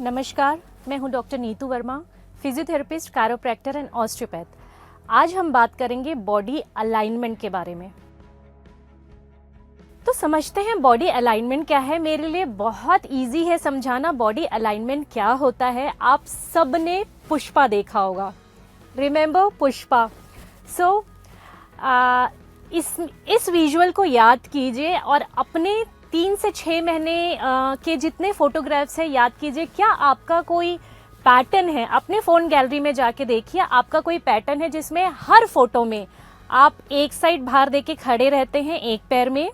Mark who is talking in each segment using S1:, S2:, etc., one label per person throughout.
S1: नमस्कार, मैं हूं doctor Neetu Verma, physiotherapist, chiropractor and osteopath. आज हम बात करेंगे बॉडी अलाइनमेंट के बारे में। तो समझते हैं बॉडी अलाइनमेंट क्या है। मेरे लिए बहुत इजी है समझाना बॉडी अलाइनमेंट क्या होता है। आप सब ने पुष्पा देखा होगा, रिमेंबर पुष्पा। सो इस विजुअल को याद कीजिए और अपने 3 से 6 महीने के जितने फोटोग्राफ्स हैं याद कीजिए। क्या आपका कोई पैटर्न है? अपने फ़ोन गैलरी में जाके देखिए, आपका कोई पैटर्न है जिसमें हर फोटो में आप एक साइड बाहर देके खड़े रहते हैं एक पैर में,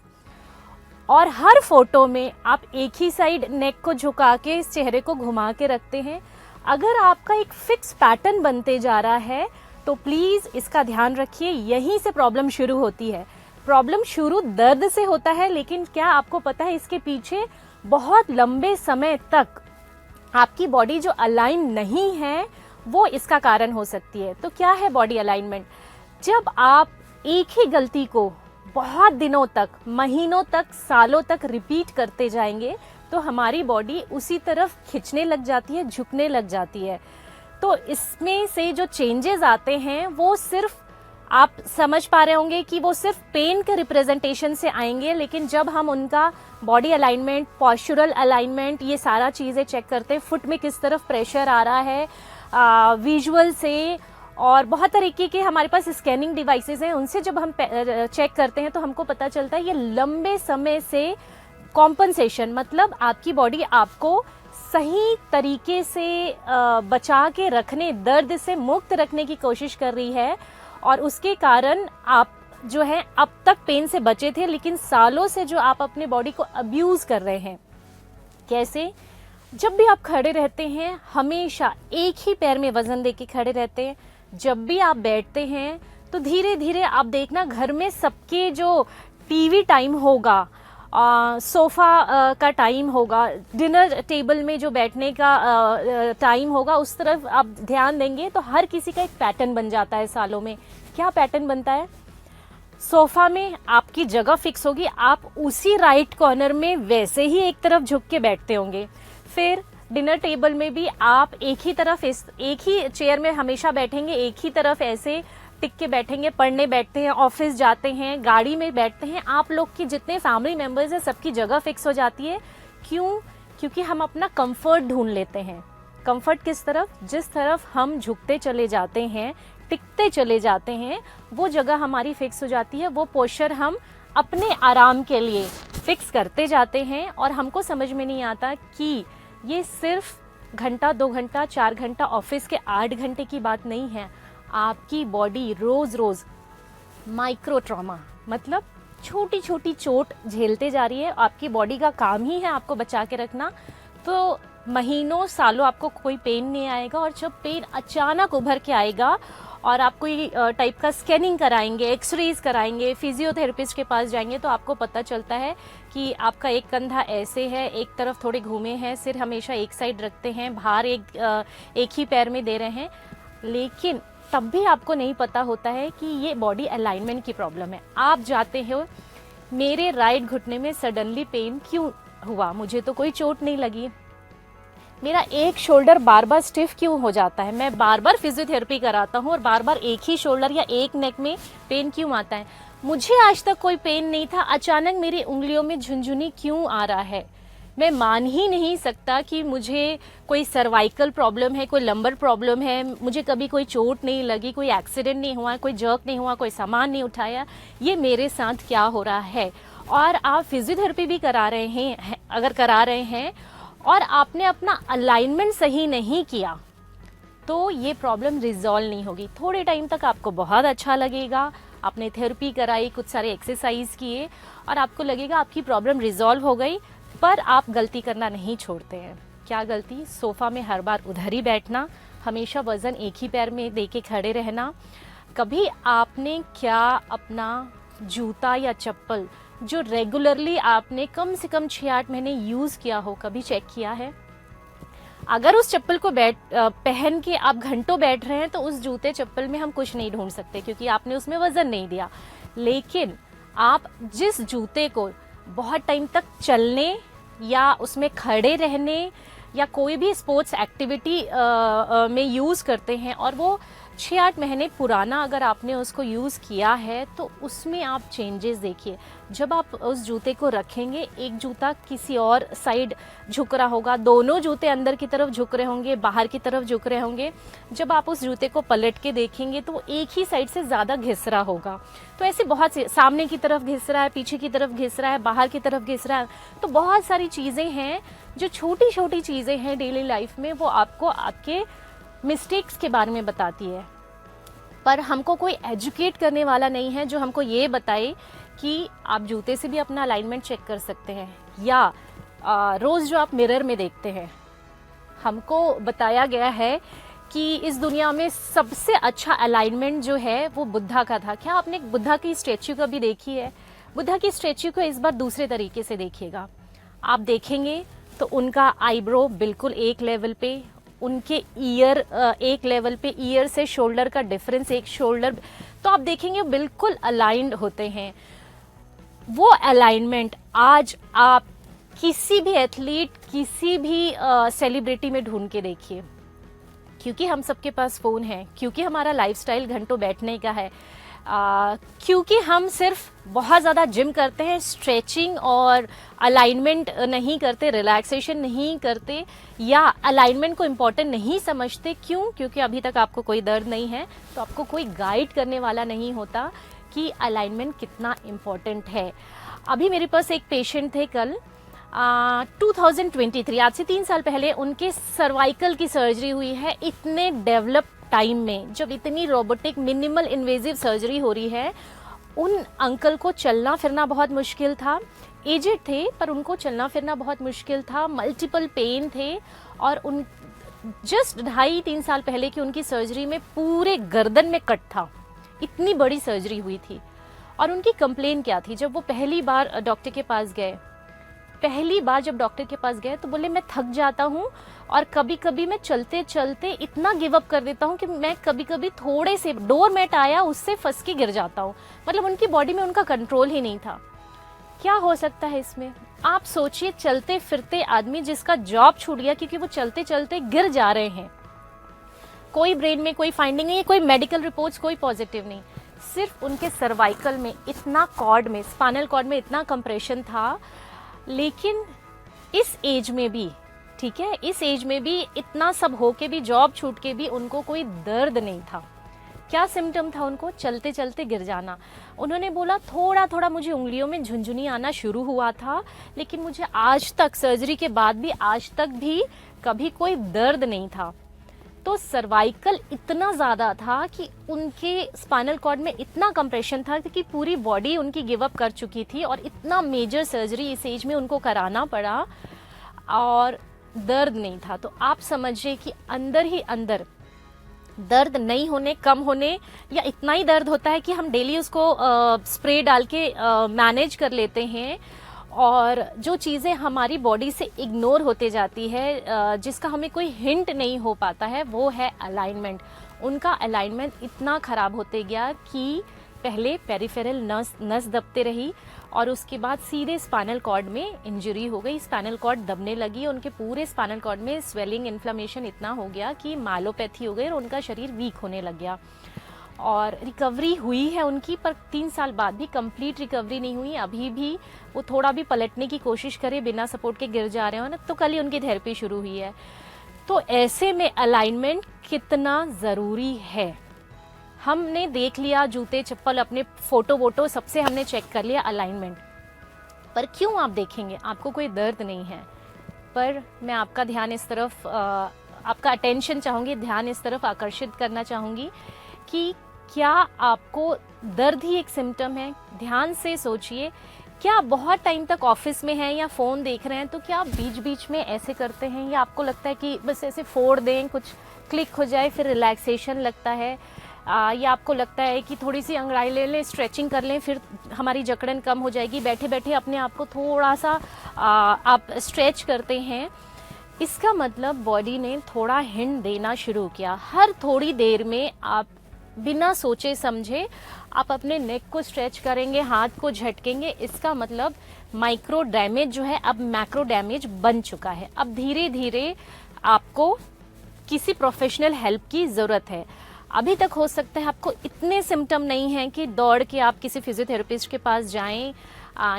S1: और हर फोटो में आप एक ही साइड नेक को झुका के इस चेहरे को घुमा के रखते हैं। अगर आपका एक फिक्स पैटर्न बनते जा रहा है तो प्लीज़ इसका ध्यान रखिए। यहीं से प्रॉब्लम शुरू होती है। प्रॉब्लम शुरू दर्द से होता है, लेकिन क्या आपको पता है इसके पीछे बहुत लंबे समय तक आपकी बॉडी जो अलाइन नहीं है वो इसका कारण हो सकती है। तो क्या है बॉडी अलाइनमेंट? जब आप एक ही गलती को बहुत दिनों तक, महीनों तक, सालों तक रिपीट करते जाएंगे तो हमारी बॉडी उसी तरफ खिंचने लग जाती है, झुकने लग जाती है। तो इसमें से जो चेंजेस आते हैं वो सिर्फ, आप समझ पा रहे होंगे कि वो सिर्फ पेन के रिप्रेजेंटेशन से आएंगे, लेकिन जब हम उनका बॉडी अलाइनमेंट, पॉस्चरल अलाइनमेंट, ये सारा चीज़ें चेक करते हैं, फुट में किस तरफ प्रेशर आ रहा है विजुअल से, और बहुत तरीके के हमारे पास स्कैनिंग डिवाइसेस हैं, उनसे जब हम चेक करते हैं तो हमको पता चलता है ये लंबे समय से कॉम्पनसेशन, मतलब आपकी बॉडी आपको सही तरीके से बचा के रखने, दर्द से मुक्त रखने की कोशिश कर रही है, और उसके कारण आप जो है अब तक पेन से बचे थे, लेकिन सालों से जो आप अपने बॉडी को अब्यूज़ कर रहे हैं। कैसे? जब भी आप खड़े रहते हैं हमेशा एक ही पैर में वजन देके खड़े रहते हैं। जब भी आप बैठते हैं तो धीरे धीरे आप देखना घर में सबके जो टीवी टाइम होगा, सोफ़ा का टाइम होगा, डिनर टेबल में जो बैठने का टाइम होगा, उस तरफ आप ध्यान देंगे तो हर किसी का एक पैटर्न बन जाता है सालों में। क्या पैटर्न बनता है? सोफ़ा में आपकी जगह फिक्स होगी, आप उसी राइट कॉर्नर में वैसे ही एक तरफ झुक के बैठते होंगे। फिर डिनर टेबल में भी आप एक ही चेयर में हमेशा बैठेंगे, एक ही तरफ ऐसे टिक के बैठेंगे। पढ़ने बैठते हैं, ऑफिस जाते हैं, गाड़ी में बैठते हैं, आप लोग की जितने फैमिली मेंबर्स हैं सबकी जगह फिक्स हो जाती है। क्यों? क्योंकि हम अपना कंफर्ट ढूंढ लेते हैं। कंफर्ट किस तरफ? जिस तरफ हम झुकते चले जाते हैं, टिकते चले जाते हैं, वो जगह हमारी फिक्स हो जाती है। वो पोस्चर हम अपने आराम के लिए फिक्स करते जाते हैं, और हमको समझ में नहीं आता कि ये सिर्फ घंटा, 2 घंटा, 4 घंटा, ऑफिस के 8 घंटे की बात नहीं है। आपकी बॉडी रोज रोज माइक्रो ट्रॉमा, मतलब छोटी छोटी चोट झेलते जा रही है। आपकी बॉडी का काम ही है आपको बचा के रखना। तो महीनों, सालों आपको कोई पेन नहीं आएगा, और जब पेन अचानक उभर के आएगा और आप कोई टाइप का स्कैनिंग कराएंगे, एक्सरेज कराएंगे, फिजियोथेरेपिस्ट के पास जाएंगे, तो आपको पता चलता है कि आपका एक कंधा ऐसे है, एक तरफ थोड़े घूमे हैं, सिर हमेशा एक साइड रखते हैं, भार एक ही पैर में दे रहे हैं, लेकिन तब भी आपको नहीं पता होता है कि ये बॉडी अलाइनमेंट की प्रॉब्लम है। आप जाते हो, मेरे राइट घुटने में सडनली पेन क्यों हुआ? मुझे तो कोई चोट नहीं लगी। मेरा एक शोल्डर बार बार स्टिफ क्यों हो जाता है? मैं बार बार फिजियोथेरेपी कराता हूँ और बार बार एक ही शोल्डर या एक नेक में पेन क्यों आता है? मुझे आज तक कोई पेन नहीं था, अचानक मेरी उंगलियों में झुनझुनी क्यों आ रहा है? मैं मान ही नहीं सकता कि मुझे कोई सर्वाइकल प्रॉब्लम है, कोई लंबर प्रॉब्लम है, मुझे कभी कोई चोट नहीं लगी, कोई एक्सीडेंट नहीं हुआ, कोई जर्क नहीं हुआ, कोई सामान नहीं उठाया। ये मेरे साथ क्या हो रहा है? और आप फिजियोथेरेपी भी करा रहे हैं, अगर करा रहे हैं और आपने अपना अलाइनमेंट सही नहीं किया तो ये प्रॉब्लम रिजॉल्व नहीं होगी। थोड़े टाइम तक आपको बहुत अच्छा लगेगा, आपने थेरेपी कराई, कुछ सारे एक्सरसाइज किए और आपको लगेगा आपकी प्रॉब्लम रिजॉल्व हो गई, पर आप गलती करना नहीं छोड़ते हैं। क्या गलती? सोफ़ा में हर बार उधर ही बैठना, हमेशा वज़न एक ही पैर में दे के खड़े रहना। कभी आपने क्या अपना जूता या चप्पल जो रेगुलरली आपने कम से कम 6-8 महीने यूज़ किया हो, कभी चेक किया है? अगर उस चप्पल को पहन के आप घंटों बैठ रहे हैं तो उस जूते चप्पल में हम कुछ नहीं ढूंढ सकते क्योंकि आपने उसमें वजन नहीं दिया। लेकिन आप जिस जूते को बहुत टाइम तक चलने या उसमें खड़े रहने या कोई भी स्पोर्ट्स एक्टिविटी में यूज़ करते हैं और वो 6-8 महीने पुराना अगर आपने उसको यूज़ किया है तो उसमें आप चेंजेस देखिए। जब आप उस जूते को रखेंगे, एक जूता किसी और साइड झुक रहा होगा, दोनों जूते अंदर की तरफ झुक रहे होंगे, बाहर की तरफ झुक रहे होंगे। जब आप उस जूते को पलट के देखेंगे तो एक ही साइड से ज़्यादा घिस रहा होगा। तो ऐसे बहुत से, सामने की तरफ घिस रहा है, पीछे की तरफ घिस रहा है, बाहर की तरफ घिस रहा है। तो बहुत सारी चीज़ें हैं जो छोटी छोटी चीज़ें हैं डेली लाइफ में, वो आपको आपके मिस्टेक्स के बारे में बताती है। पर हमको कोई एजुकेट करने वाला नहीं है जो हमको ये बताए कि आप जूते से भी अपना अलाइनमेंट चेक कर सकते हैं, या रोज़ जो आप मिरर में देखते हैं। हमको बताया गया है कि इस दुनिया में सबसे अच्छा अलाइनमेंट जो है वो बुद्धा का था। क्या आपने बुद्धा की स्टैच्यू कभी देखी है? बुद्धा की स्टैच्यू को इस बार दूसरे तरीके से देखिएगा। आप देखेंगे तो उनका आईब्रो बिल्कुल एक लेवल पे, उनके ईयर एक लेवल पे, ईयर से शोल्डर का डिफरेंस एक शोल्डर, तो आप देखेंगे बिल्कुल अलाइंड होते हैं। वो अलाइनमेंट आज आप किसी भी एथलीट, किसी भी सेलिब्रिटी में ढूंढ के देखिए, क्योंकि हम सबके पास फ़ोन है, क्योंकि हमारा लाइफस्टाइल घंटों बैठने का है, क्योंकि हम सिर्फ बहुत ज़्यादा जिम करते हैं, स्ट्रेचिंग और अलाइनमेंट नहीं करते, रिलैक्सेशन नहीं करते, या अलाइनमेंट को इम्पोर्टेंट नहीं समझते। क्यों? क्योंकि अभी तक आपको कोई दर्द नहीं है, तो आपको कोई गाइड करने वाला नहीं होता कि अलाइनमेंट कितना इम्पोर्टेंट है। अभी मेरे पास एक पेशेंट थे कल, 2023, आज से 3 साल पहले उनके सर्वाइकल की सर्जरी हुई है। इतने डेवलप टाइम में, जब इतनी रोबोटिक मिनिमल इन्वेजिव सर्जरी हो रही है, उन अंकल को चलना फिरना बहुत मुश्किल था। एजेड थे पर उनको चलना फिरना बहुत मुश्किल था, मल्टीपल पेन थे, और उन जस्ट 2.5-3 साल पहले की उनकी सर्जरी में पूरे गर्दन में कट था। इतनी बड़ी सर्जरी हुई थी। और उनकी कंप्लेन क्या थी? जब वो पहली बार डॉक्टर के पास गए, तो बोले मैं थक जाता हूँ और कभी कभी मैं चलते चलते इतना गिव अप कर देता हूँ कि मैं कभी कभी थोड़े से डोर मैट आया उससे फंस के गिर जाता हूँ। मतलब उनकी बॉडी में उनका कंट्रोल ही नहीं था। क्या हो सकता है इसमें? आप सोचिए, चलते फिरते आदमी जिसका जॉब छूट गया क्योंकि वो चलते चलते गिर जा रहे हैं, कोई ब्रेन में कोई फाइंडिंग नहीं है, कोई मेडिकल रिपोर्ट्स कोई पॉजिटिव नहीं, सिर्फ उनके सर्वाइकल में इतना कॉर्ड में, स्पाइनल कॉर्ड में इतना कंप्रेशन था। लेकिन इस एज में भी, ठीक है, इस एज में भी इतना सब हो के भी, जॉब छूट के भी उनको कोई दर्द नहीं था। क्या सिम्टम था उनको? चलते चलते गिर जाना। उन्होंने बोला थोड़ा थोड़ा मुझे उंगलियों में झुनझुनी आना शुरू हुआ था, लेकिन मुझे आज तक, सर्जरी के बाद भी आज तक भी कभी कोई दर्द नहीं था। तो सर्वाइकल इतना ज़्यादा था कि उनके स्पाइनल कॉर्ड में इतना कंप्रेशन था कि पूरी बॉडी उनकी गिव अप कर चुकी थी, और इतना मेजर सर्जरी इस एज में उनको कराना पड़ा और दर्द नहीं था। तो आप समझिए कि अंदर ही अंदर दर्द नहीं होने, कम होने, या इतना ही दर्द होता है कि हम डेली उसको स्प्रे डाल के मैनेज कर लेते हैं, और जो चीज़ें हमारी बॉडी से इग्नोर होते जाती है, जिसका हमें कोई हिंट नहीं हो पाता है, वो है अलाइनमेंट। उनका अलाइनमेंट इतना ख़राब होते गया कि पहले पेरिफेरल नस दबते रही, और उसके बाद सीधे स्पाइनल कॉर्ड में इंजरी हो गई, स्पाइनल कॉर्ड दबने लगी, उनके पूरे स्पाइनल कॉर्ड में स्वेलिंग, इन्फ्लेमेशन इतना हो गया कि माइलोपैथी हो गई और उनका शरीर वीक होने लग गया। और रिकवरी हुई है उनकी, पर 3 साल बाद भी कंप्लीट रिकवरी नहीं हुई। अभी भी वो थोड़ा भी पलटने की कोशिश करे, बिना सपोर्ट के गिर जा रहे हो ना, तो कल ही उनकी थेरेपी शुरू हुई है। तो ऐसे में अलाइनमेंट कितना ज़रूरी है। हमने देख लिया जूते चप्पल, अपने फोटो वोटो सबसे हमने चेक कर लिया अलाइनमेंट, पर क्यों आप देखेंगे? आपको कोई दर्द नहीं है, पर मैं आपका ध्यान इस तरफ, आपका अटेंशन चाहूँगी, ध्यान इस तरफ आकर्षित करना चाहूँगी कि क्या आपको दर्द ही एक सिम्टम है? ध्यान से सोचिए, क्या आप बहुत टाइम तक ऑफिस में हैं या फ़ोन देख रहे हैं, तो क्या आप बीच बीच में ऐसे करते हैं, या आपको लगता है कि बस ऐसे फोड़ दें, कुछ क्लिक हो जाए, फिर रिलैक्सेशन लगता है, या आपको लगता है कि थोड़ी सी अंगड़ाई ले लें, स्ट्रेचिंग कर लें, फिर हमारी जकड़न कम हो जाएगी, बैठे बैठे अपने आप को थोड़ा सा आप स्ट्रेच करते हैं। इसका मतलब बॉडी ने थोड़ा हिंट देना शुरू किया। हर थोड़ी देर में आप बिना सोचे समझे आप अपने नेक को स्ट्रेच करेंगे, हाथ को झटकेंगे, इसका मतलब माइक्रो डैमेज जो है अब मैक्रो डैमेज बन चुका है। अब धीरे धीरे आपको किसी प्रोफेशनल हेल्प की ज़रूरत है। अभी तक हो सकता है आपको इतने सिम्टम नहीं हैं कि दौड़ के आप किसी फिजियोथेरेपिस्ट के पास जाएं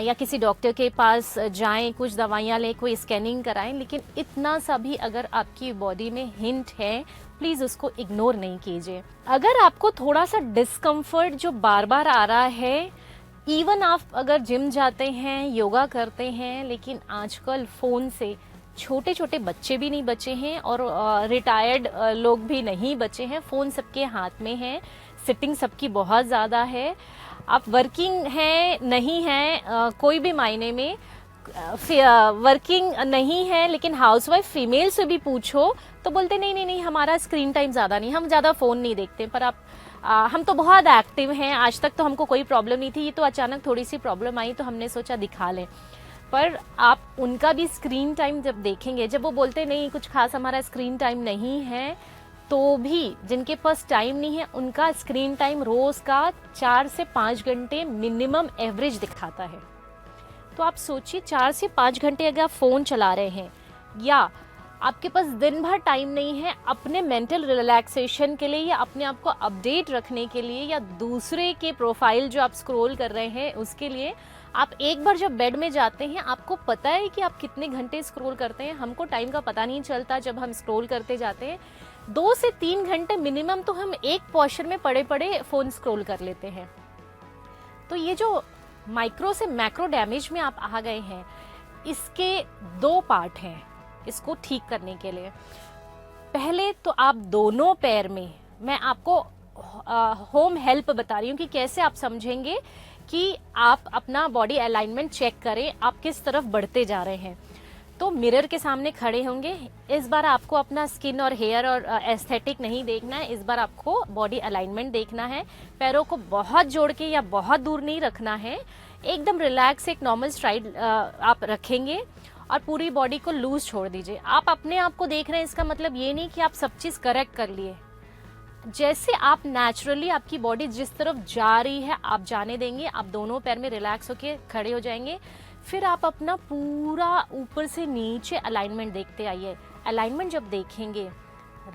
S1: या किसी डॉक्टर के पास जाएं, कुछ दवाइयाँ लें, कोई स्कैनिंग कराएं, लेकिन इतना सा भी अगर आपकी बॉडी में हिंट है प्लीज़ उसको इग्नोर नहीं कीजिए। अगर आपको थोड़ा सा डिस्कम्फर्ट जो बार बार आ रहा है, इवन आप अगर जिम जाते हैं, योगा करते हैं, लेकिन आजकल फ़ोन से छोटे छोटे बच्चे भी नहीं बचे हैं और रिटायर्ड लोग भी नहीं बचे हैं, फ़ोन सबके हाथ में है, सिटिंग सबकी बहुत ज़्यादा है। आप वर्किंग हैं नहीं हैं कोई भी मायने में, वर्किंग नहीं है लेकिन हाउसवाइफ फीमेल से भी पूछो तो बोलते नहीं नहीं नहीं हमारा स्क्रीन टाइम ज़्यादा नहीं, हम ज़्यादा फ़ोन नहीं देखते। पर आप हम तो बहुत एक्टिव हैं, आज तक तो हमको कोई प्रॉब्लम नहीं थी, ये तो अचानक थोड़ी सी प्रॉब्लम आई तो हमने सोचा दिखा लें। पर आप उनका भी स्क्रीन टाइम जब देखेंगे, जब वो बोलते नहीं कुछ खास हमारा स्क्रीन टाइम नहीं है, तो भी जिनके पास टाइम नहीं है उनका स्क्रीन टाइम रोज़ का 4 से 5 घंटे मिनिमम एवरेज दिखाता है। तो आप सोचिए 4 से 5 घंटे अगर आप फ़ोन चला रहे हैं या आपके पास दिन भर टाइम नहीं है अपने मेंटल रिलैक्सेशन के लिए या अपने आप को अपडेट रखने के लिए या दूसरे के प्रोफाइल जो आप स्क्रॉल कर रहे हैं उसके लिए, आप एक बार जब बेड में जाते हैं आपको पता है कि आप कितने घंटे स्क्रॉल करते हैं। हमको टाइम का पता नहीं चलता जब हम स्क्रॉल करते जाते हैं। 2 से 3 घंटे मिनिमम तो हम एक पोस्चर में पड़े पड़े फ़ोन स्क्रॉल कर लेते हैं। तो ये जो माइक्रो से मैक्रो डैमेज में आप आ गए हैं, इसके 2 पार्ट हैं इसको ठीक करने के लिए। पहले तो आप दोनों पैर में, मैं आपको होम हेल्प बता रही हूँ कि कैसे आप समझेंगे कि आप अपना बॉडी अलाइनमेंट चेक करें, आप किस तरफ बढ़ते जा रहे हैं। तो मिरर के सामने खड़े होंगे, इस बार आपको अपना स्किन और हेयर और एस्थेटिक नहीं देखना है, इस बार आपको बॉडी अलाइनमेंट देखना है। पैरों को बहुत जोड़ के या बहुत दूर नहीं रखना है, एकदम रिलैक्स एक नॉर्मल स्ट्राइड आप रखेंगे और पूरी बॉडी को लूज छोड़ दीजिए। आप अपने आप को देख रहे हैं, इसका मतलब ये नहीं कि आप सब चीज़ करेक्ट कर लिए। जैसे आप नेचुरली आपकी बॉडी जिस तरफ जा रही है आप जाने देंगे, आप दोनों पैर में रिलैक्स होके खड़े हो जाएंगे। फिर आप अपना पूरा ऊपर से नीचे अलाइनमेंट देखते आइए। अलाइनमेंट जब देखेंगे,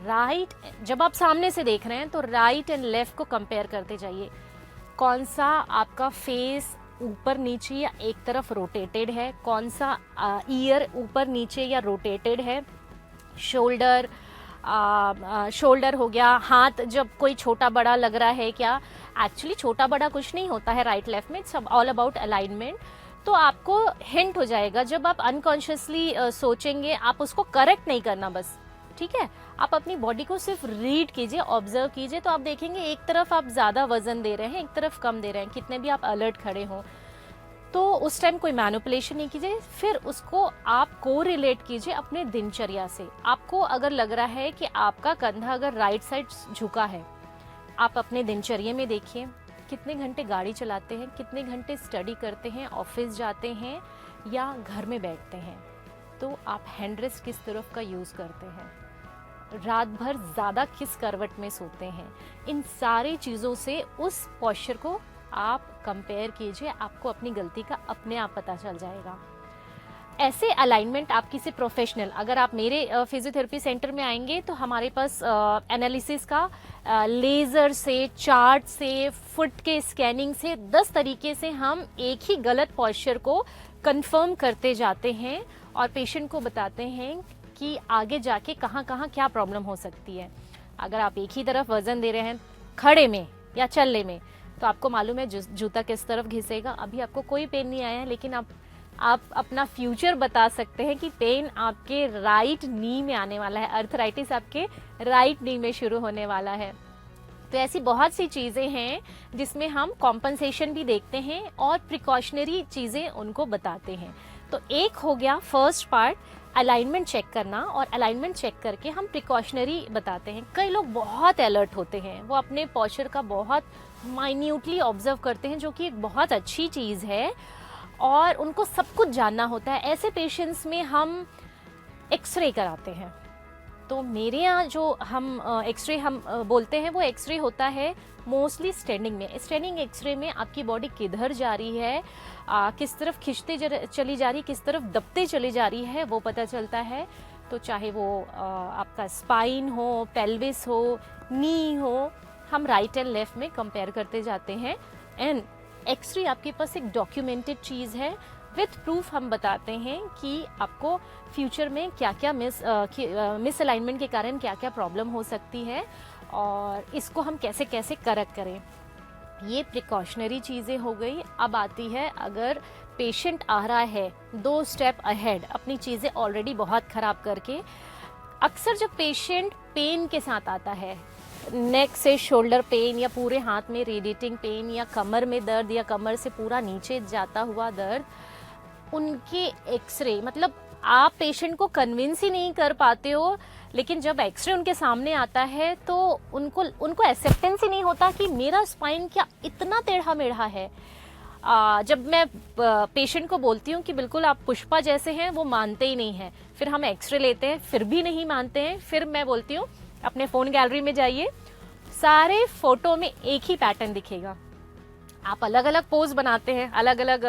S1: राइट, जब आप सामने से देख रहे हैं तो राइट एंड लेफ्ट को कंपेयर करते जाइए। कौन सा आपका फेस ऊपर नीचे या एक तरफ रोटेटेड है, कौन सा ईयर ऊपर नीचे या रोटेटेड है, शोल्डर शोल्डर हो गया, हाथ जब कोई छोटा बड़ा लग रहा है क्या, एक्चुअली छोटा बड़ा कुछ नहीं होता है राइट लेफ्ट में, सब ऑल अबाउट अलाइनमेंट। तो आपको हिंट हो जाएगा, जब आप अनकॉन्शियसली सोचेंगे, आप उसको करेक्ट नहीं करना बस, ठीक है। आप अपनी बॉडी को सिर्फ रीड कीजिए, ऑब्जर्व कीजिए, तो आप देखेंगे एक तरफ आप ज़्यादा वजन दे रहे हैं, एक तरफ कम दे रहे हैं, कितने भी आप अलर्ट खड़े हों। तो उस टाइम कोई मैनिपुलेशन नहीं कीजिए, फिर उसको आप को रिलेट कीजिए अपने दिनचर्या से। आपको अगर लग रहा है कि आपका कंधा अगर राइट साइड झुका है, आप अपने दिनचर्या में देखिए कितने घंटे गाड़ी चलाते हैं, कितने घंटे स्टडी करते हैं, ऑफिस जाते हैं या घर में बैठते हैं। तो आप हैंड रेस्ट किस तरफ का यूज़ करते हैं, रात भर ज़्यादा किस करवट में सोते हैं, इन सारी चीज़ों से उस पोस्चर को आप कंपेयर कीजिए, आपको अपनी गलती का अपने आप पता चल जाएगा। ऐसे अलाइनमेंट आप किसी प्रोफेशनल, अगर आप मेरे फिजियोथेरेपी सेंटर में आएंगे तो हमारे पास एनालिसिस का लेज़र से, चार्ट से, फुट के स्कैनिंग से 10 तरीके से हम एक ही गलत पोस्चर को कंफर्म करते जाते हैं और पेशेंट को बताते हैं कि आगे जाके कहाँ कहाँ क्या प्रॉब्लम हो सकती है। अगर आप एक ही तरफ वजन दे रहे हैं खड़े में या चलने में, तो आपको मालूम है जूता किस तरफ घिसेगा। अभी आपको कोई पेन नहीं आया है, लेकिन आप अपना फ्यूचर बता सकते हैं कि पेन आपके राइट नी में आने वाला है, अर्थराइटिस आपके राइट नी में शुरू होने वाला है। तो ऐसी बहुत सी चीज़ें हैं जिसमें हम कॉम्पनसेशन भी देखते हैं और प्रिकॉशनरी चीज़ें उनको बताते हैं। तो एक हो गया फर्स्ट पार्ट, अलाइनमेंट चेक करना, और अलाइनमेंट चेक करके हम प्रिकॉशनरी बताते हैं। कई लोग बहुत अलर्ट होते हैं, वो अपने पोस्चर का बहुत माइन्यूटली ऑब्जर्व करते हैं, जो कि एक बहुत अच्छी चीज़ है और उनको सब कुछ जानना होता है। ऐसे पेशेंट्स में हम एक्सरे कराते हैं। तो मेरे यहाँ जो हम एक्सरे हम बोलते हैं वो एक्सरे होता है मोस्टली स्टैंडिंग में। स्टैंडिंग एक्सरे में आपकी बॉडी किधर जा रही है, किस तरफ खिंचते चली जा रही, किस तरफ दबते चली जा रही है, वो पता चलता है। तो चाहे वो आपका स्पाइन हो, पेल्विस हो, नी हो, हम राइट एंड लेफ्ट में कंपेयर करते जाते हैं। एंड एक्सरे आपके पास एक डॉक्यूमेंटेड चीज़ है, विथ प्रूफ हम बताते हैं कि आपको फ्यूचर में क्या क्या मिस अलाइनमेंट के कारण क्या क्या प्रॉब्लम हो सकती है और इसको हम कैसे कैसे करेक्ट करें। ये प्रिकॉशनरी चीज़ें हो गई। अब आती है अगर पेशेंट आ रहा है 2 स्टेप अहेड, अपनी चीज़ें ऑलरेडी बहुत ख़राब करके। अक्सर जब पेशेंट पेन के साथ आता है, नेक से शोल्डर पेन या पूरे हाथ में रेडिएटिंग पेन या कमर में दर्द या कमर से पूरा नीचे जाता हुआ दर्द, उनके एक्सरे मतलब आप पेशेंट को कन्विंस ही नहीं कर पाते हो, लेकिन जब एक्सरे उनके सामने आता है तो उनको एक्सेप्टेंस ही नहीं होता कि मेरा स्पाइन क्या इतना टेढ़ा मेढ़ा है। जब मैं पेशेंट को बोलती हूँ कि बिल्कुल आप पुष्पा जैसे हैं, वो मानते ही नहीं हैं। फिर हम एक्सरे लेते हैं, फिर भी नहीं मानते हैं। फिर मैं बोलती हूँ अपने फ़ोन गैलरी में जाइए, सारे फोटो में एक ही पैटर्न दिखेगा। आप अलग अलग पोज बनाते हैं अलग अलग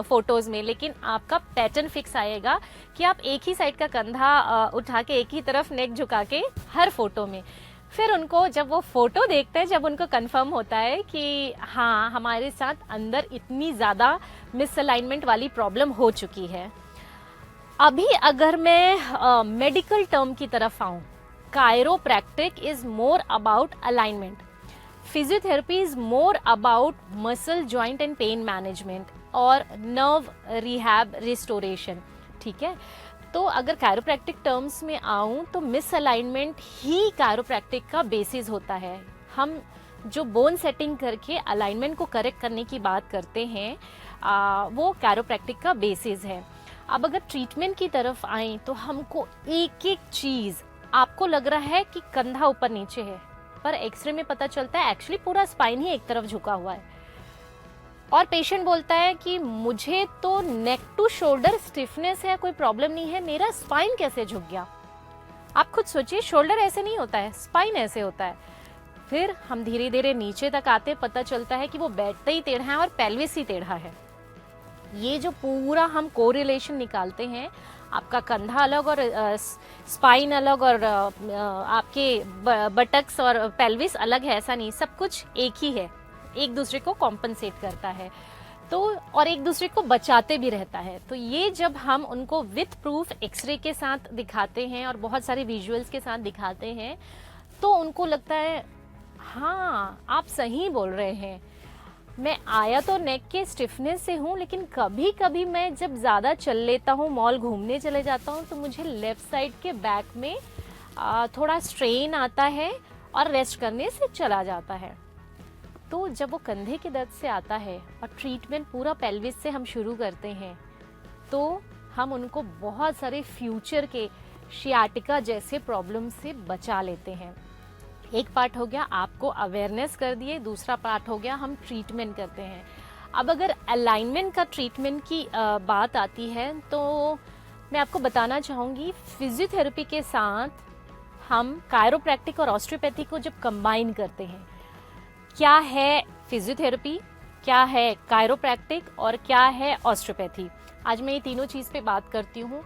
S1: फोटोज में, लेकिन आपका पैटर्न फिक्स आएगा कि आप एक ही साइड का कंधा उठा के एक ही तरफ नेक झुका के हर फोटो में। फिर उनको जब वो फोटो देखते हैं, जब उनको कंफर्म होता है कि हाँ हमारे साथ अंदर इतनी ज़्यादा मिसअलाइनमेंट वाली प्रॉब्लम हो चुकी है। अभी अगर मैं मेडिकल टर्म की तरफ आऊँ, chiropractic is more about alignment, physiotherapy is more about muscle joint and pain management और नर्व रिहैब रिस्टोरेशन। ठीक है, तो अगर कायरोप्रैक्टिक टर्म्स में आऊँ तो मिसअलाइनमेंट ही कायरोप्रैक्टिक का बेसिस होता है। हम जो बोन सेटिंग करके अलाइनमेंट को करेक्ट करने की बात करते हैं, वो कायरोप्रैक्टिक का बेसिस है। अब अगर ट्रीटमेंट की तरफ आए तो हमको एक एक चीज़, आपको लग रहा है कि कंधा ऊपर नीचे है, पर एक्सरे में पता चलता है एक्चुअली पूरा स्पाइन ही एक तरफ झुका हुआ है। और पेशेंट बोलता है कि मुझे तो नेक टू शोल्डर स्टिफनेस है, कोई प्रॉब्लम नहीं है, मेरा स्पाइन कैसे झुक गया। आप खुद सोचिए, शोल्डर ऐसे नहीं होता है, स्पाइन ऐसे होता है। फिर हम धीरे धीरे नीचे तक आते, पता चलता है कि वो बैठते ही टेढ़ा है और पेल्विस ही टेढ़ा है। ये जो पूरा हम कोरिलेशन निकालते हैं, आपका कंधा अलग और स्पाइन अलग और आपके बटक्स और पेल्विस अलग है, ऐसा नहीं, सब कुछ एक ही है, एक दूसरे को कॉम्पनसेट करता है तो, और एक दूसरे को बचाते भी रहता है। तो ये जब हम उनको विथ प्रूफ एक्सरे के साथ दिखाते हैं और बहुत सारे विजुअल्स के साथ दिखाते हैं, तो उनको लगता है हाँ आप सही बोल रहे हैं, मैं आया तो नेक के स्टिफनेस से हूँ, लेकिन कभी कभी मैं जब ज़्यादा चल लेता हूँ, मॉल घूमने चले जाता हूँ, तो मुझे लेफ़्ट साइड के बैक में थोड़ा स्ट्रेन आता है और रेस्ट करने से चला जाता है। तो जब वो कंधे के दर्द से आता है और ट्रीटमेंट पूरा पेल्विस से हम शुरू करते हैं, तो हम उनको बहुत सारे फ्यूचर के शियाटिका जैसे प्रॉब्लम से बचा लेते हैं। एक पार्ट हो गया आपको अवेयरनेस कर दिए, दूसरा पार्ट हो गया हम ट्रीटमेंट करते हैं। अब अगर अलाइनमेंट का ट्रीटमेंट की बात आती है, तो मैं आपको बताना चाहूँगी फिजियोथेरेपी के साथ हम कायरोप्रैक्टिक और ऑस्टियोपैथी को जब कंबाइन करते हैं, क्या है फिजियोथेरेपी, क्या है कायरोप्रैक्टिक और क्या है ऑस्टियोपैथी, आज मैं ये तीनों चीज़ पे बात करती हूँ,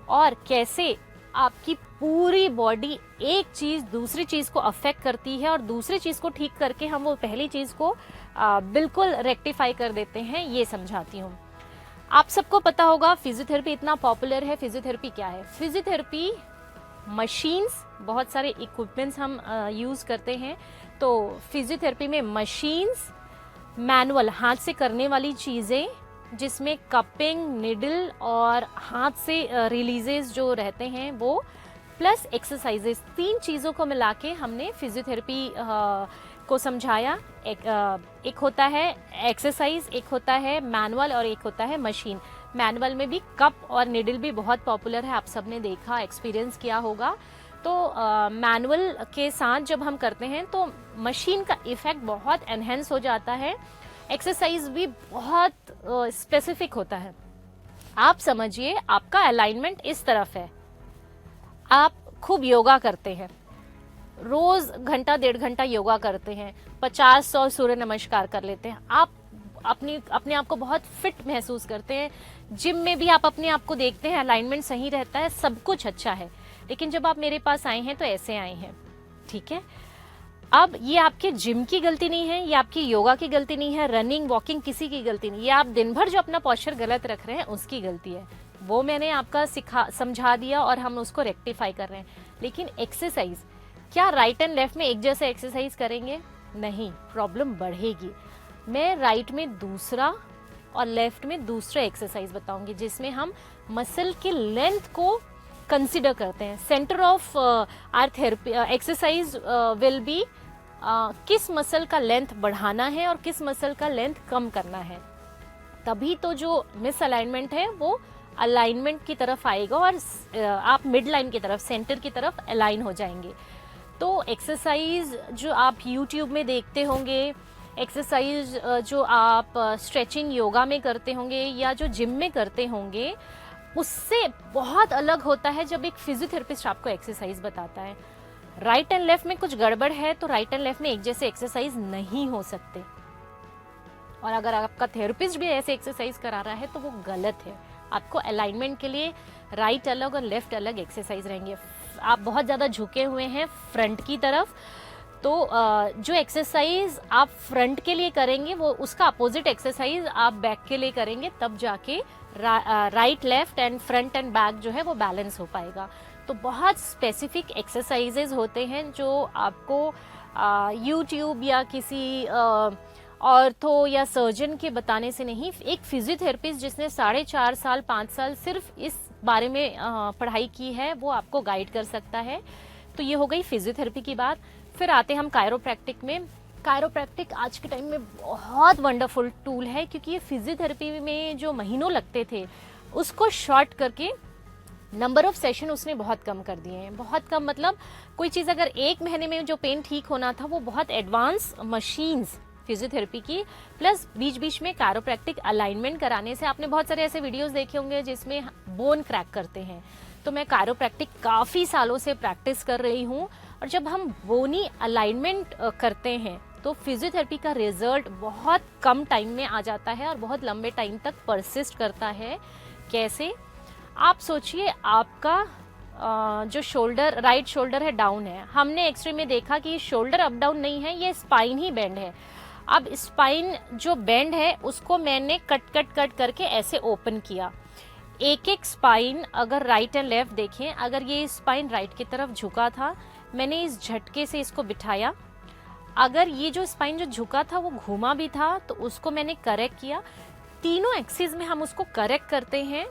S1: और कैसे आपकी पूरी बॉडी एक चीज़ दूसरी चीज़ को अफेक्ट करती है और दूसरी चीज़ को ठीक करके हम वो पहली चीज़ को बिल्कुल रेक्टिफाई कर देते हैं, ये समझाती हूँ। आप सबको पता होगा फिजियोथेरेपी इतना पॉपुलर है। फिजियोथेरेपी क्या है? फिजियोथेरेपी मशीन्स, बहुत सारे इक्विपमेंट्स हम यूज़ करते हैं। तो फिजियोथेरेपी में मशीन्स, मैनुअल हाथ से करने वाली चीज़ें जिसमें कपिंग, निडल और हाथ से रिलीजेस जो रहते हैं वो, प्लस एक्सरसाइजेस, तीन चीज़ों को मिला के हमने फिजियोथेरेपी को समझाया। एक होता है एक्सरसाइज, एक होता है मैनुअल और एक होता है मशीन। मैनुअल में भी कप और निडल भी बहुत पॉपुलर है, आप सबने देखा, एक्सपीरियंस किया होगा। तो मैनुअल के साथ जब हम करते हैं तो मशीन का इफेक्ट बहुत एनहेंस हो जाता है, एक्सरसाइज भी बहुत स्पेसिफिक होता है। आप समझिए आपका अलाइनमेंट इस तरफ है, आप खूब योगा करते हैं, रोज़ घंटा 1.5 घंटा योगा करते हैं, 50-100 सूर्य नमस्कार कर लेते हैं, आप अपने आप को बहुत फिट महसूस करते हैं, जिम में भी आप अपने आप को देखते हैं, अलाइनमेंट सही रहता है, सब कुछ अच्छा है, लेकिन जब आप मेरे पास आए हैं तो ऐसे आए हैं, ठीक है। अब ये आपके जिम की गलती नहीं है, ये आपकी योगा की गलती नहीं है, रनिंग वॉकिंग किसी की गलती नहीं, ये आप दिन भर जो अपना पोस्चर गलत रख रहे हैं उसकी गलती है। वो मैंने आपका समझा दिया और हम उसको रेक्टिफाई कर रहे हैं। लेकिन एक्सरसाइज, क्या राइट एंड लेफ्ट में एक जैसे एक्सरसाइज करेंगे? नहीं, प्रॉब्लम बढ़ेगी। मैं राइट में दूसरा और लेफ्ट में दूसरा एक्सरसाइज बताऊंगी, जिसमें हम मसल के लेंथ को कंसिडर करते हैं। Centre of our therapy exercise will be किस मसल का लेंथ बढ़ाना है और किस मसल का लेंथ कम करना है, तभी तो जो मिस अलाइनमेंट है वो अलाइनमेंट की तरफ आएगा और आप मिड लाइन की तरफ, सेंटर की तरफ अलाइन हो जाएंगे। तो एक्सरसाइज जो आप YouTube में देखते होंगे, एक्सरसाइज जो आप स्ट्रेचिंग योगा में करते होंगे या जो जिम में करते होंगे, उससे बहुत अलग होता है जब एक फिजियोथेरेपिस्ट आपको एक्सरसाइज बताता है। राइट एंड लेफ्ट में कुछ गड़बड़ है तो राइट एंड लेफ्ट में एक जैसे एक्सरसाइज नहीं हो सकते, और अगर आपका थेरेपिस्ट भी ऐसे एक्सरसाइज करा रहा है तो वो गलत है। आपको अलाइनमेंट के लिए राइट अलग और लेफ्ट अलग एक्सरसाइज रहेंगे। आप बहुत ज़्यादा झुके हुए हैं फ्रंट की तरफ, तो जो एक्सरसाइज आप फ्रंट के लिए करेंगे वो उसका अपोजिट एक्सरसाइज आप बैक के लिए करेंगे, तब जाके right left and front end back जो है वो बैलेंस हो पाएगा। तो बहुत स्पेसिफिक एक्सरसाइजेज होते हैं जो आपको यूट्यूब या किसी ऑर्थो या सर्जन के बताने से नहीं, एक फिजियोथेरेपिस्ट जिसने 4.5 साल 5 साल सिर्फ इस बारे में पढ़ाई की है वो आपको गाइड कर सकता है। तो ये हो गई फिजियोथेरेपी की बात। फिर आते हम कायरोप्रैक्टिक में। कायरोप्रैक्टिक आज के टाइम में बहुत वंडरफुल टूल है, क्योंकि ये फिजियोथेरेपी में जो महीनों लगते थे उसको शॉर्ट करके नंबर ऑफ सेशन उसने बहुत कम कर दिए हैं। बहुत कम मतलब कोई चीज़ अगर 1 महीने में जो पेन ठीक होना था वो बहुत एडवांस मशीन्स फिजियोथेरेपी की, प्लस बीच बीच में कायरोप्रैक्टिक अलाइनमेंट कराने से आपने बहुत सारे ऐसे वीडियोस देखे होंगे जिसमें बोन क्रैक करते हैं। तो मैं कायरोप्रैक्टिक काफ़ी सालों से प्रैक्टिस कर रही हूँ, और जब हम बोनी अलाइनमेंट करते हैं तो फिजियोथेरेपी का रिजल्ट बहुत कम टाइम में आ जाता है और बहुत लंबे टाइम तक परसिस्ट करता है। कैसे? आप सोचिए, आपका जो शोल्डर, राइट शोल्डर है डाउन है, हमने एक्सरे में देखा कि शोल्डर अप डाउन नहीं है, ये स्पाइन ही बेंड है। अब स्पाइन जो बेंड है उसको मैंने कट करके ऐसे ओपन किया। एक एक स्पाइन अगर राइट एंड लेफ्ट देखें, अगर ये स्पाइन राइट की तरफ झुका था, मैंने इस झटके से इसको बिठाया। अगर ये जो स्पाइन जो झुका था वो घूमा भी था तो उसको मैंने करेक्ट किया। तीनों एक्सिस में हम उसको करेक्ट करते हैं।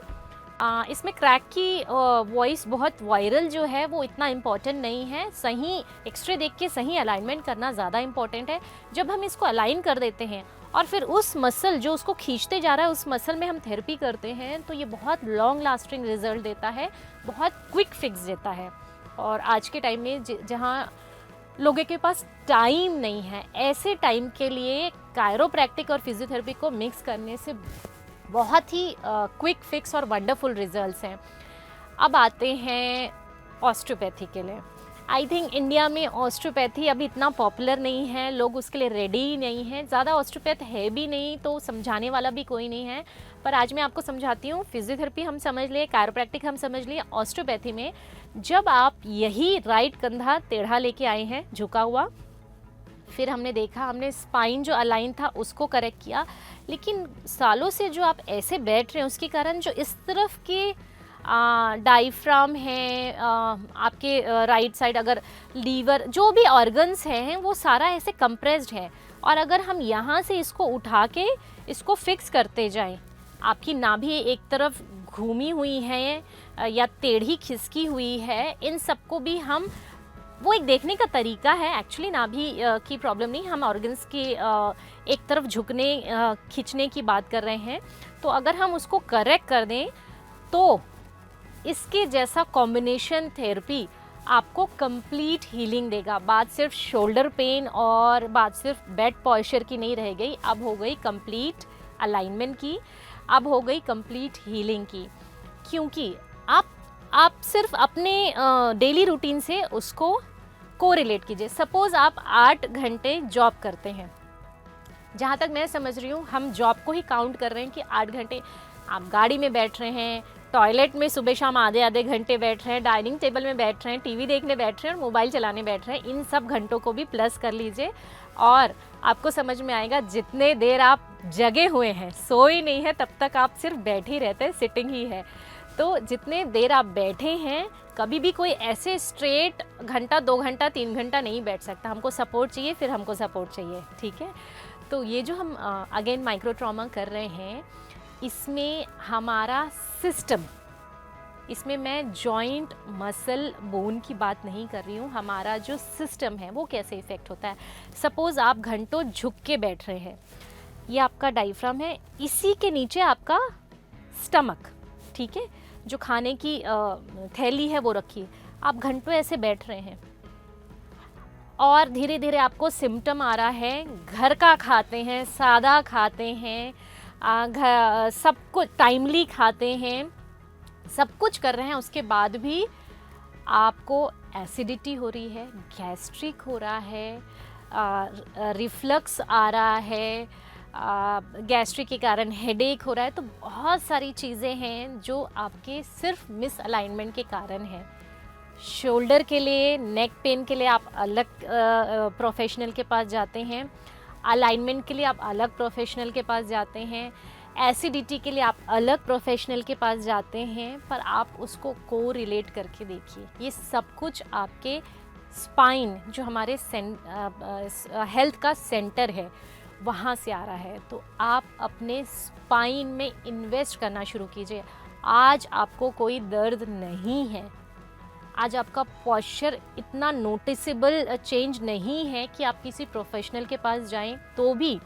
S1: इसमें क्रैक की वॉइस बहुत वायरल जो है वो इतना इम्पॉर्टेंट नहीं है, सही एक्सरे देख के सही अलाइनमेंट करना ज़्यादा इम्पॉर्टेंट है। जब हम इसको अलाइन कर देते हैं और फिर उस मसल जो उसको खींचते जा रहा है उस मसल में हम थेरेपी करते हैं तो ये बहुत लॉन्ग लास्टिंग रिजल्ट देता है, बहुत क्विक फिक्स देता है। और आज के टाइम में जहाँ लोगों के पास टाइम नहीं है, ऐसे टाइम के लिए कायरोप्रैक्टिक और फिजियोथेरेपी को मिक्स करने से बहुत ही क्विक फिक्स और वंडरफुल रिजल्ट्स हैं। अब आते हैं ऑस्टियोपैथी के लिए। आई थिंक इंडिया में ऑस्टियोपैथी अभी इतना पॉपुलर नहीं है, लोग उसके लिए रेडी ही नहीं हैं, ज़्यादा ऑस्टियोपैथ है भी नहीं तो समझाने वाला भी कोई नहीं है। पर आज मैं आपको समझाती हूँ। फिजियोथेरेपी हम समझ लिए, कायरोप्रैक्टिक हम समझ लिए, ऑस्टियोपैथी में जब आप यही राइट कंधा टेढ़ा लेके आए हैं झुका हुआ, फिर हमने देखा, हमने स्पाइन जो अलाइन था उसको करेक्ट किया, लेकिन सालों से जो आप ऐसे बैठ रहे हैं उसके कारण जो इस तरफ के डायफ्राम है आपके राइट साइड, अगर लीवर जो भी ऑर्गन्स हैं वो सारा ऐसे कंप्रेस्ड है। और अगर हम यहाँ से इसको उठा के इसको फिक्स करते जाएं, आपकी नाभि एक तरफ घूमी हुई है या टेढ़ी खिसकी हुई है, इन सबको भी हम, वो एक देखने का तरीका है, एक्चुअली नाभि की प्रॉब्लम नहीं, हम ऑर्गन्स की एक तरफ झुकने खींचने की बात कर रहे हैं। तो अगर हम उसको करेक्ट कर दें तो इसके जैसा कॉम्बिनेशन थेरेपी आपको कंप्लीट हीलिंग देगा। बात सिर्फ शोल्डर पेन और बात सिर्फ बेड पॉस्चर की नहीं रह गई, अब हो गई कंप्लीट अलाइनमेंट की, अब हो गई कंप्लीट हीलिंग की। क्योंकि आप आप सिर्फ अपने डेली रूटीन से उसको कोरिलेट कीजिए। सपोज़ आप 8 घंटे जॉब करते हैं, जहाँ तक मैं समझ रही हूँ हम जॉब को ही काउंट कर रहे हैं कि 8 घंटे आप गाड़ी में बैठ रहे हैं, टॉयलेट में सुबह शाम आधे आधे घंटे बैठ रहे हैं, डाइनिंग टेबल में बैठ रहे हैं, टीवी देखने बैठ रहे हैं और मोबाइल चलाने बैठ रहे हैं। इन सब घंटों को भी प्लस कर लीजिए और आपको समझ में आएगा जितने देर आप जगे हुए हैं, सोए नहीं है, तब तक आप सिर्फ बैठे ही रहते हैं, सिटिंग ही है। तो जितने देर आप बैठे हैं, कभी भी कोई ऐसे स्ट्रेट घंटा 2 घंटा 3 घंटा नहीं बैठ सकता। हमको सपोर्ट चाहिए, फिर हमको सपोर्ट चाहिए, ठीक है। तो ये जो हम अगेन माइक्रो ट्रॉमा कर रहे हैं, इसमें हमारा सिस्टम, इसमें मैं जॉइंट मसल बोन की बात नहीं कर रही हूँ, हमारा जो सिस्टम है वो कैसे इफ़ेक्ट होता है। सपोज़ आप घंटों झुक के बैठ रहे हैं, ये आपका डायफ्राम है, इसी के नीचे आपका स्टमक, ठीक है, जो खाने की थैली है वो रखिए। आप घंटों ऐसे बैठ रहे हैं और धीरे धीरे आपको सिम्टम आ रहा है, घर का खाते हैं, सादा खाते हैं, सब कुछ टाइमली खाते हैं, सब कुछ कर रहे हैं, उसके बाद भी आपको एसिडिटी हो रही है, गैस्ट्रिक हो रहा है, रिफ्लक्स आ रहा है, गैस्ट्रिक के कारण हेडेक हो रहा है। तो बहुत सारी चीज़ें हैं जो आपके सिर्फ मिस अलाइनमेंट के कारण है। शोल्डर के लिए, नेक पेन के लिए आप अलग प्रोफेशनल के पास जाते हैं, अलाइनमेंट के लिए आप अलग प्रोफेशनल के पास जाते हैं, एसिडिटी के लिए आप अलग प्रोफेशनल के पास जाते हैं, पर आप उसको को रिलेट करके देखिए। ये सब कुछ आपके स्पाइन, जो हमारे हेल्थ का सेंटर है, वहाँ से आ रहा है। तो आप अपने स्पाइन में इन्वेस्ट करना शुरू कीजिए। आज आपको कोई दर्द नहीं है, आज आपका पॉस्चर इतना नोटिसेबल चेंज नहीं है कि आप किसी प्रोफेशनल के पास जाएं। तो भी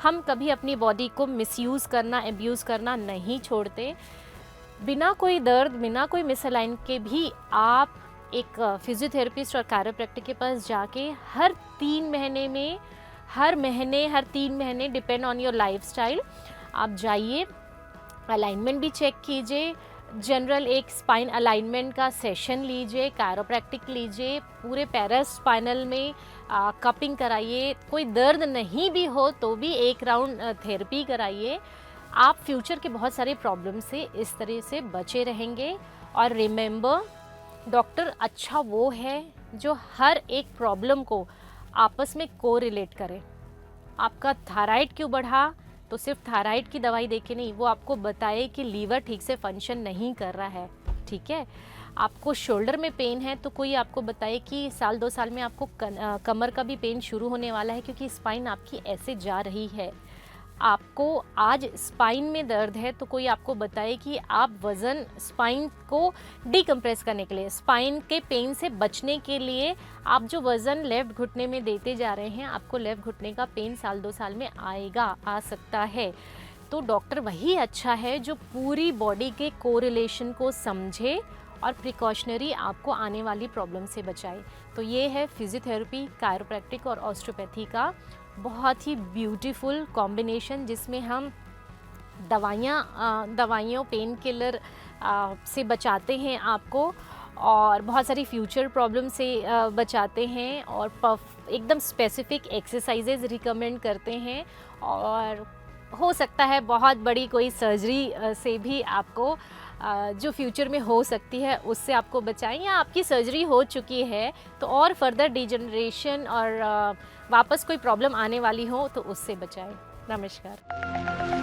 S1: हम कभी अपनी बॉडी को मिसयूज़ करना, एब्यूज़ करना नहीं छोड़ते। बिना कोई दर्द, बिना कोई मिसअलाइन के भी आप एक फिजियोथेरेपिस्ट और कायरोप्रैक्टिक के पास जाके हर 3 महीने में, हर 3 महीने, डिपेंड ऑन योर लाइफस्टाइल, आप जाइए, अलाइनमेंट भी चेक कीजिए, जनरल एक स्पाइन अलाइनमेंट का सेशन लीजिए, कायरोप्रैक्टिक लीजिए, पूरे पैरास्पाइनल में कपिंग कराइए। कोई दर्द नहीं भी हो तो भी एक राउंड थेरेपी कराइए। आप फ्यूचर के बहुत सारे प्रॉब्लम से इस तरह से बचे रहेंगे। और रिमेंबर, डॉक्टर अच्छा वो है जो हर एक प्रॉब्लम को आपस में को रिलेट करे। आपका थायराइड क्यों बढ़ा, तो सिर्फ थायराइड की दवाई देके नहीं, वो आपको बताए कि लीवर ठीक से फंक्शन नहीं कर रहा है, ठीक है। आपको शोल्डर में पेन है तो कोई आपको बताए कि साल 2 साल में आपको कमर का भी पेन शुरू होने वाला है, क्योंकि स्पाइन आपकी ऐसे जा रही है। आपको आज स्पाइन में दर्द है तो कोई आपको बताए कि आप वज़न स्पाइन को डिकम्प्रेस करने के लिए, स्पाइन के पेन से बचने के लिए आप जो वज़न लेफ़्ट घुटने में देते जा रहे हैं, आपको लेफ़्ट घुटने का पेन साल 2 साल में आ सकता है। तो डॉक्टर वही अच्छा है जो पूरी बॉडी के कोरिलेशन को समझे और प्रिकॉशनरी आपको आने वाली प्रॉब्लम से बचाए। तो ये है फिजियोथेरेपी, कायरोप्रैक्टिक और ऑस्टियोपैथी का बहुत ही ब्यूटीफुल कॉम्बिनेशन, जिसमें हम दवाइयों पेन किलर से बचाते हैं आपको, और बहुत सारी फ्यूचर प्रॉब्लम से बचाते हैं, और एकदम स्पेसिफिक एक्सरसाइजेज रिकमेंड करते हैं। और हो सकता है बहुत बड़ी कोई सर्जरी से भी आपको जो फ्यूचर में हो सकती है उससे आपको बचाएं, या आपकी सर्जरी हो चुकी है तो और फर्दर डिजनरेशन और वापस कोई प्रॉब्लम आने वाली हो तो उससे बचाएं। नमस्कार।